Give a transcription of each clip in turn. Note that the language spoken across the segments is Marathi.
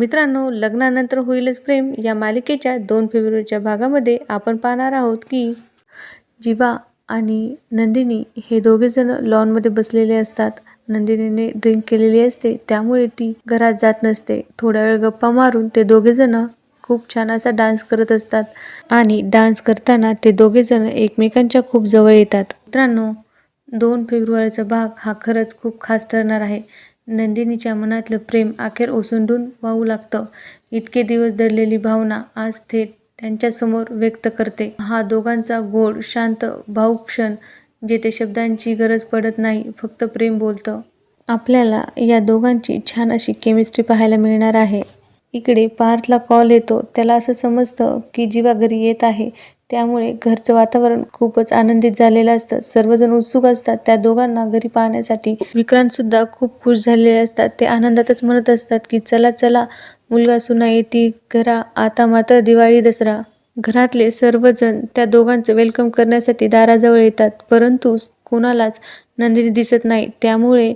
मित्रांनो, लग्नानंतर होईलच प्रेम या मालिकेच्या 2 फेब्रुवारीच्या भागामध्ये आपण पाहणार आहोत की जीवा आणि नंदिनी हे दोघेजण लॉनमध्ये बसलेले असतात. नंदिनीने ड्रिंक केलेली असते, त्यामुळे ती घरात जात नसते. थोडा वेळ गप्पा मारून ते दोघेजण खूप छान असा डान्स करत असतात आणि डान्स करताना ते दोघेजण एकमेकांच्या खूप जवळ येतात. मित्रांनो, 2 फेब्रुवारीचा भाग हा खरंच खूप खास ठरणार आहे. नंदिनीच्या मनातलं प्रेम अखेर ओसंडून वाहू लागतं. इतके दिवस दडलेली भावना आज थेट त्यांच्यासमोर व्यक्त करते. हा दोघांचा गोड, शांत, भावुक क्षण, जेथे शब्दांची गरज पडत नाही, फक्त प्रेम बोलतं. आपल्याला या दोघांची छान अशी केमिस्ट्री पाहायला मिळणार आहे. इकडे पार्थला कॉल येतो. त्याला असं समजतं की जीवा घरी येत आहे. त्यामुळे घरचं वातावरण खूपच आनंदित झालेलं असतं. सर्वजण उत्सुक असतात त्या दोघांना घरी पाहण्यासाठी. विक्रांत सुद्धा खूप खुश झालेले असतात. ते आनंदातच म्हणत असतात की चला चला, मुलगा सुना येती घरा, आता मात्र दिवाळी दसरा. घरातले सर्वजण त्या दोघांचं वेलकम करण्यासाठी दाराजवळ येतात, परंतु कोणालाच नंदिनी दिसत नाही. त्यामुळे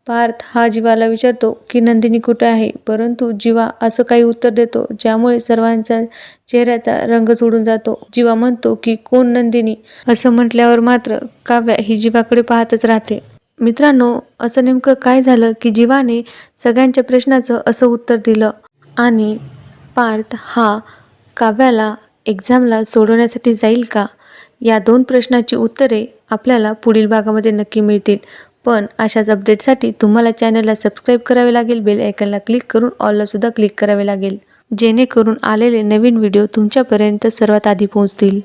पार्थ हा जीवाला विचारतो की नंदिनी कुठे आहे, परंतु जीवा असं काही उत्तर देतो ज्यामुळे सर्वांच्या चेहऱ्याचा रंगच उडून जातो. जीवा म्हणतो की कोण नंदिनी, असं म्हटल्यावर मात्र काव्या ही जीवाकडे पाहतच राहते. मित्रांनो, असं नेमकं काय झालं की जीवाने सगळ्यांच्या प्रश्नाचं असं उत्तर दिलं आणि पार्थ हा काव्याला एक्झामला सोडवण्यासाठी जाईल का? या 2 प्रश्नाची उत्तरे आपल्याला पुढील भागामध्ये नक्की मिळतील. पण अशाच अपडेटसाठी तुम्हाला चॅनलला सबस्क्राईब करावे लागेल. बेल आयकॉनला क्लिक करून ऑलला सुद्धा क्लिक करावे लागेल, जेणेकरून आलेले नवीन व्हिडिओ तुमच्यापर्यंत सर्वात आधी पोहोचतील.